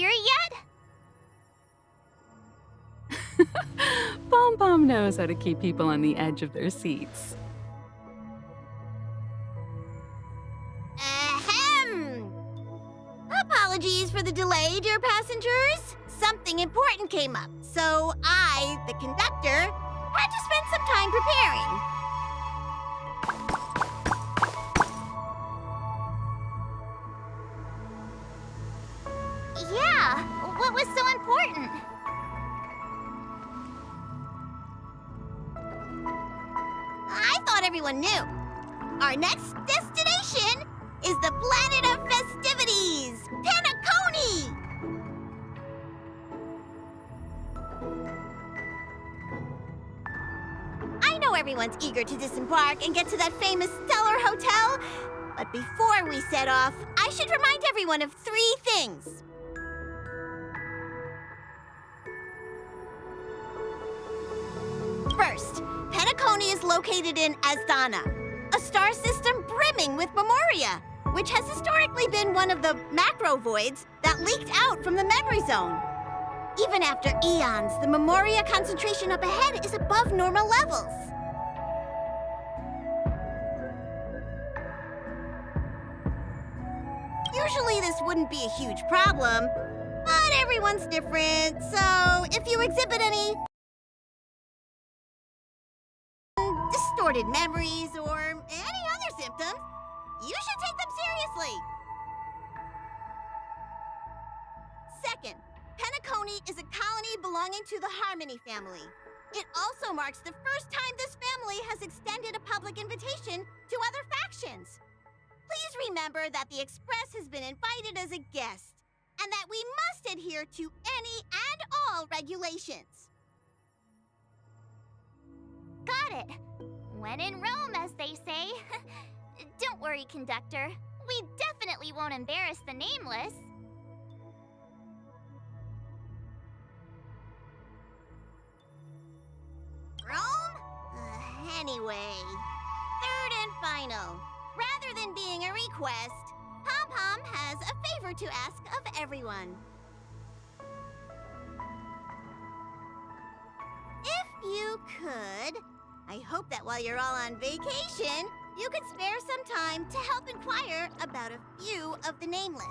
hear it yet? Pom Pom knows how to keep people on the edge of their seats. Ahem! Apologies for the delay, dear passengers. Something important came up, so I, the conductor, had to spend some time preparing. Yeah, what was so important? I thought everyone knew. Our next destination is the planet of festivities, Penacony! I know everyone's eager to disembark and get to that famous stellar hotel, but before we set off, I should remind everyone of 3 things. First, Penacony is located in Asdana, a star system brimming with memoria, which has historically been one of the macro voids that leaked out from the memory zone. Even after eons, the memoria concentration up ahead is above normal levels. Usually this wouldn't be a huge problem, but everyone's different, so if you exhibit any distorted memories or any other symptoms, you should take them seriously. Second, Penacony is a colony belonging to the Harmony family. It also marks the first time this family has extended a public invitation to other factions. Please remember that the Express has been invited as a guest, and that we must adhere to any and all regulations. Got it. When in Rome, as they say. Don't worry, conductor. We definitely won't embarrass the nameless. Rome? Anyway, third and final. Rather than being a request, Pom Pom has a favor to ask of everyone. If you could, I hope that while you're all on vacation, you could spare some time to help inquire about a few of the nameless.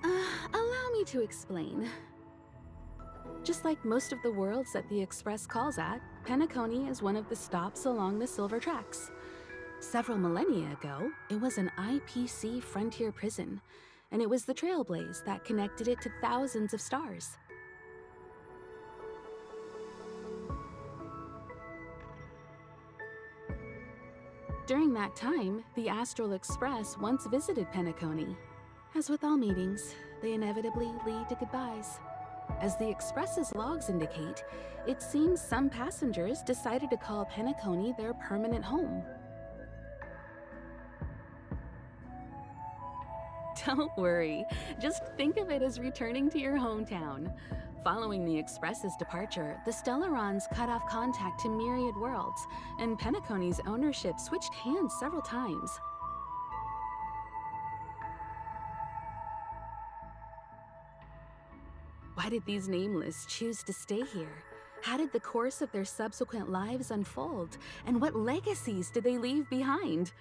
Allow me to explain. Just like most of the worlds that the Express calls at, Penacony is one of the stops along the Silver Tracks. Several millennia ago, it was an IPC frontier prison, and it was the trailblaze that connected it to thousands of stars. During that time, the Astral Express once visited Penacony. As with all meetings, they inevitably lead to goodbyes. As the Express's logs indicate, it seems some passengers decided to call Penacony their permanent home. Don't worry, just think of it as returning to your hometown. Following the Express's departure, the Stellarons cut off contact to myriad worlds, and Penacony's ownership switched hands several times. Why did these nameless choose to stay here? How did the course of their subsequent lives unfold? And what legacies did they leave behind?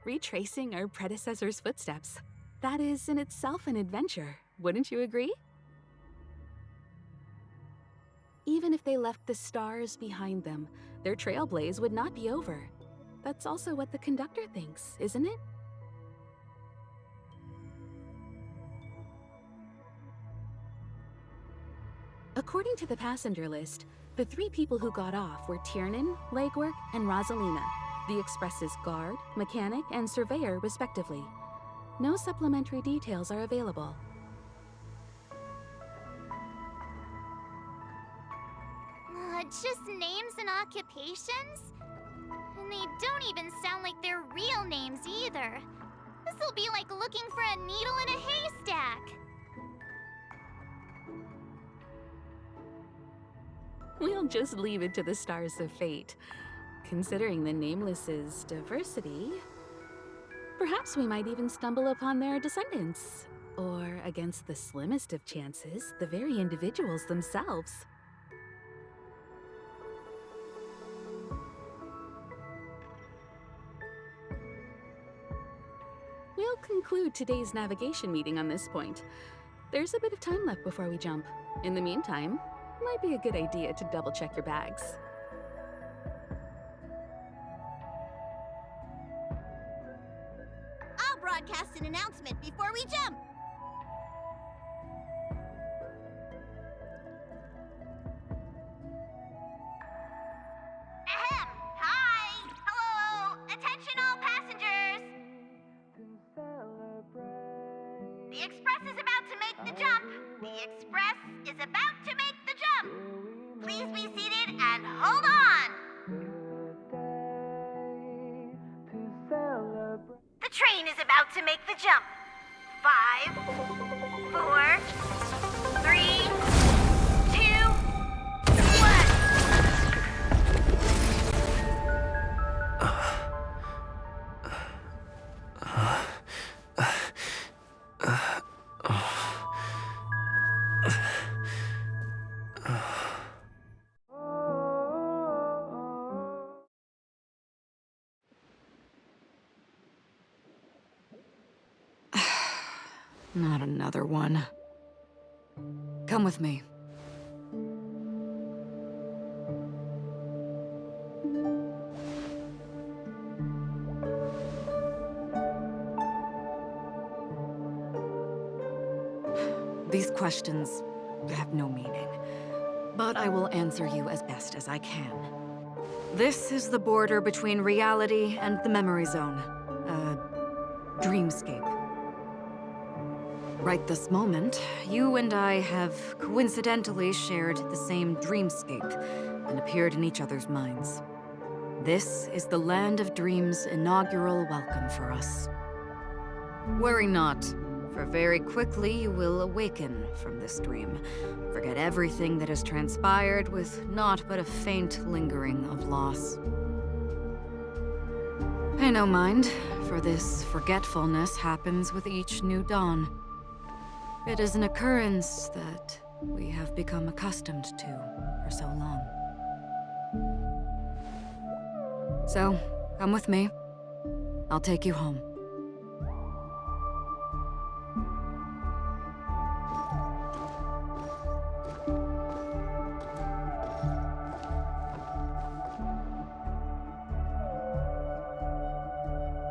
Retracing our predecessors' footsteps. That is in itself an adventure, wouldn't you agree? Even if they left the stars behind them, their trailblaze would not be over. That's also what the conductor thinks, isn't it? According to the passenger list, the 3 people who got off were Tiernan, Legwork, and Rosalina, the Express's guard, mechanic, and surveyor, respectively. No supplementary details are available. Just names and occupations? And they don't even sound like their real names either. This'll be like looking for a needle in a haystack. We'll just leave it to the stars of fate. Considering the Nameless's diversity... Perhaps we might even stumble upon their descendants. Or, against the slimmest of chances, the very individuals themselves. We'll conclude today's navigation meeting on this point. There's a bit of time left before we jump. In the meantime, might be a good idea to double-check your bags. I'll broadcast an announcement before we jump. Ahem. Hi. Hello. Attention all passengers. The express is about to make the jump. The express is about to make the jump. Please be seated and hold on. The train is about to make the jump. 5, 4, 3, 2, 1. Not another one. Come with me. These questions have no meaning, but I will answer you as best as I can. This is the border between reality and the memory zone, a dreamscape. Right this moment, you and I have coincidentally shared the same dreamscape and appeared in each other's minds. This is the Land of Dreams' inaugural welcome for us. Worry not, for very quickly you will awaken from this dream, forget everything that has transpired with naught but a faint lingering of loss. Pay no mind, for this forgetfulness happens with each new dawn. It is an occurrence that we have become accustomed to for so long. So, come with me. I'll take you home.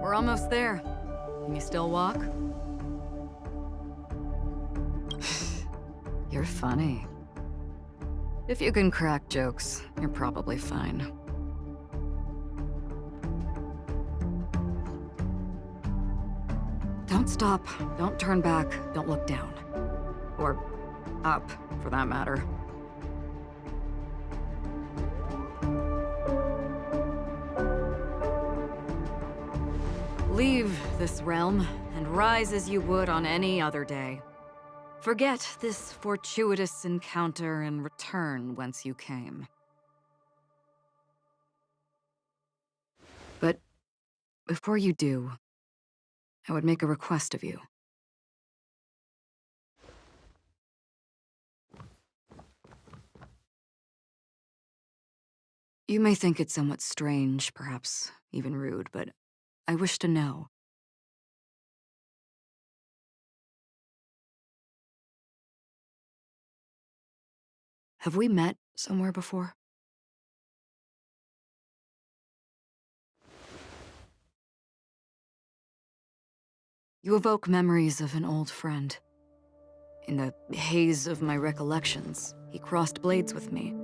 We're almost there. Can you still walk? You're funny. If you can crack jokes, you're probably fine. Don't stop, don't turn back, don't look down. Or up, for that matter. Leave this realm and rise as you would on any other day. Forget this fortuitous encounter and return whence you came. But before you do, I would make a request of you. You may think it somewhat strange, perhaps even rude, but I wish to know. Have we met somewhere before? You evoke memories of an old friend. In the haze of my recollections, he crossed blades with me.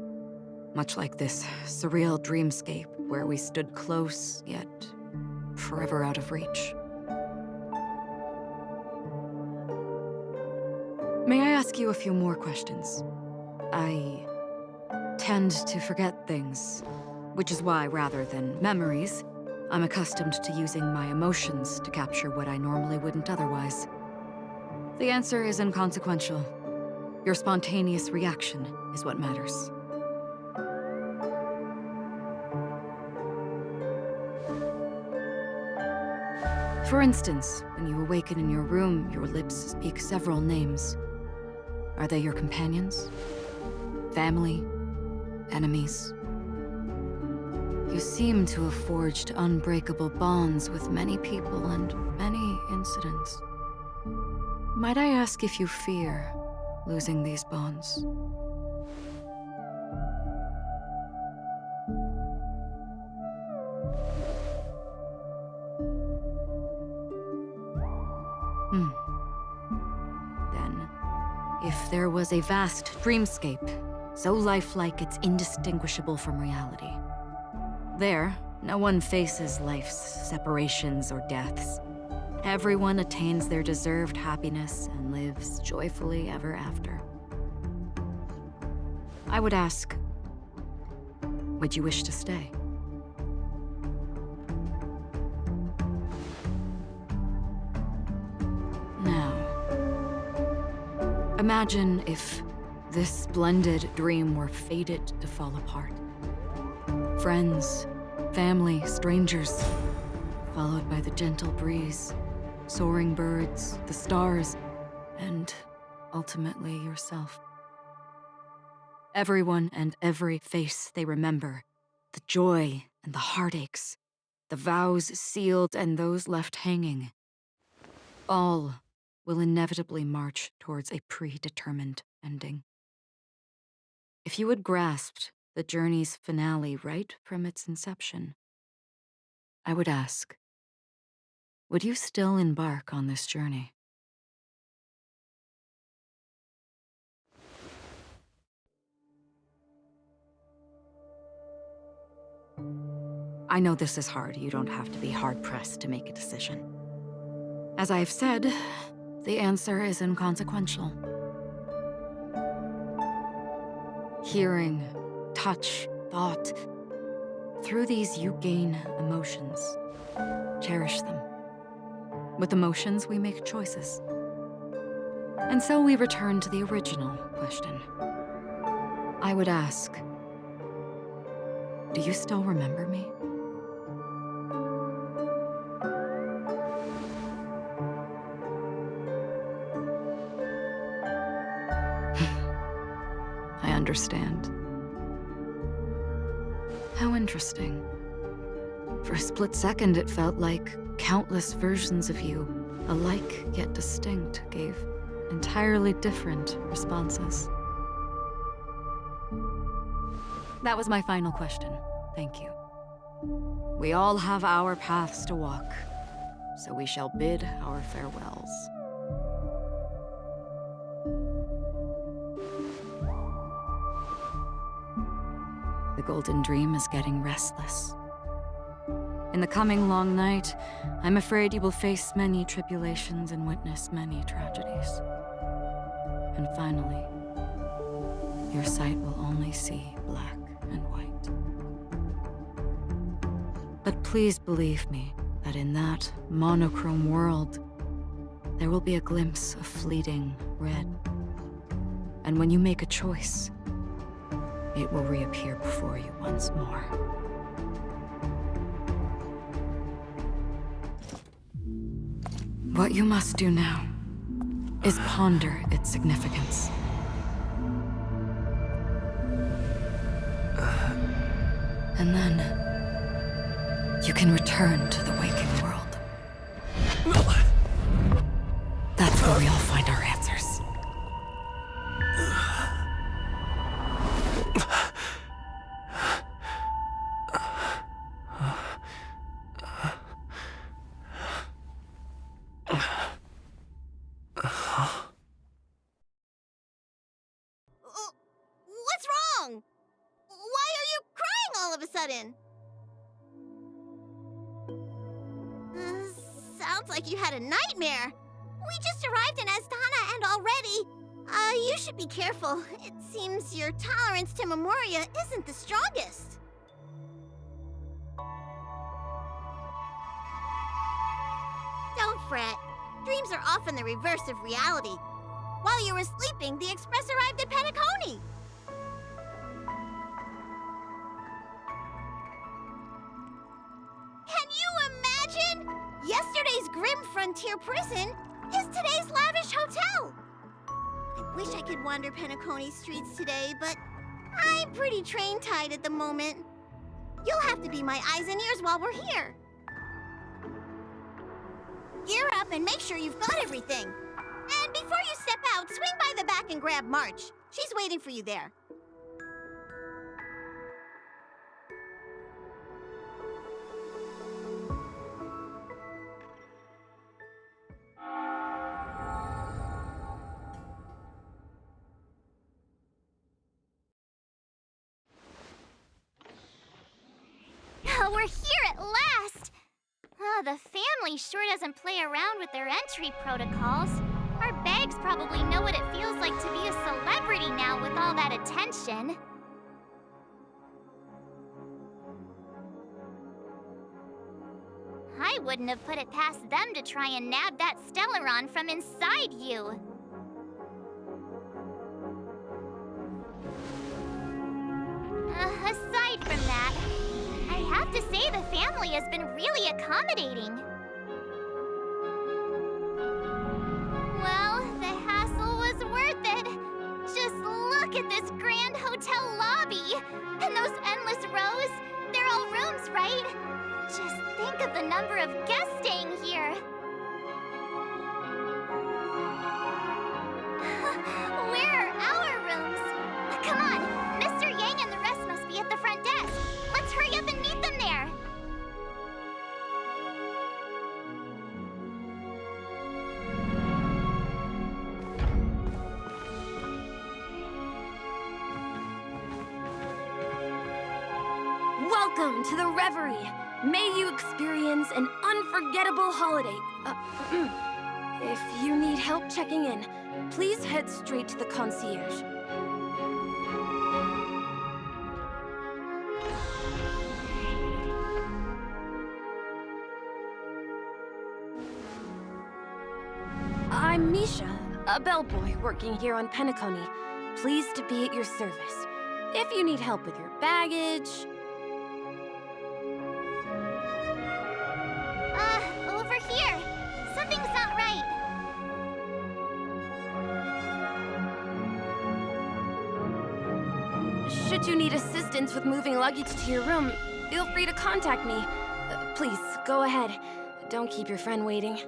Much like this surreal dreamscape where we stood close, yet forever out of reach. May I ask you a few more questions? I tend to forget things, which is why, rather than memories, I'm accustomed to using my emotions to capture what I normally wouldn't otherwise. The answer is inconsequential. Your spontaneous reaction is what matters. For instance, when you awaken in your room, your lips speak several names. Are they your companions? Family? Enemies? You seem to have forged unbreakable bonds with many people and many incidents. Might I ask if you fear losing these bonds? Then, if there was a vast dreamscape, so lifelike it's indistinguishable from reality, there, no one faces life's separations or deaths. Everyone attains their deserved happiness and lives joyfully ever after. I would ask, would you wish to stay? Now, imagine if this splendid dream were fated to fall apart. Friends, family, strangers, followed by the gentle breeze, soaring birds, the stars, and ultimately yourself. Everyone and every face they remember, the joy and the heartaches, the vows sealed and those left hanging, all will inevitably march towards a predetermined ending. If you had grasped the journey's finale right from its inception, I would ask, would you still embark on this journey? I know this is hard. You don't have to be hard-pressed to make a decision. As I have said, the answer is inconsequential. Hearing, touch, thought, through these you gain emotions. Cherish them. With emotions, we make choices. And so we return to the original question. I would ask, do you still remember me? I understand. How interesting. For a split second, it felt like countless versions of you, alike yet distinct, gave entirely different responses. That was my final question. Thank you. We all have our paths to walk, so we shall bid our farewells. The Golden Dream is getting restless. In the coming long night, I'm afraid you will face many tribulations and witness many tragedies. And finally, your sight will only see black and white. But please believe me that in that monochrome world, there will be a glimpse of fleeting red. And when you make a choice, it will reappear before you once more. What you must do now is ponder its significance. And then you can return to the waking world. That's where we all find our answers. What's wrong? Why are you crying all of a sudden? Sounds like you had a nightmare. We just arrived in Asdana and already... you should be careful. It seems your tolerance to Memoria isn't the strongest. Don't fret. Dreams are often the reverse of reality. While you were sleeping, the express arrived at Penacony. Can you imagine? Yesterday's grim frontier prison is today's lavish hotel. I wish I could wander Penacony streets today, but I'm pretty train-tied at the moment. You'll have to be my eyes and ears while we're here. Gear up and make sure you've got everything. And before you step out, swing by the back and grab March. She's waiting for you there. We're here at last! The family sure doesn't play around with their entry protocols. Our bags probably know what it feels like to be a celebrity now with all that attention. I wouldn't have put it past them to try and nab that Stellaron from inside you. Aside from that, I have to say the family has been really accommodating. Well, the hassle was worth it. Just look at this grand hotel lobby. And those endless rows. They're all rooms, right? Just think of the number of guests staying here. Where are our rooms? Come on, Mr. Yang and the rest must be at the front desk. Let's hurry up and meet them there. Welcome to the Reverie. May you experience an unforgettable holiday. If you need help checking in, please head straight to the concierge. I'm Misha, a bellboy working here on Penacony. Pleased to be at your service. If you need help with your baggage... Over here. Something's not right. Should you need assistance with moving luggage to your room, feel free to contact me. Please, go ahead. Don't keep your friend waiting.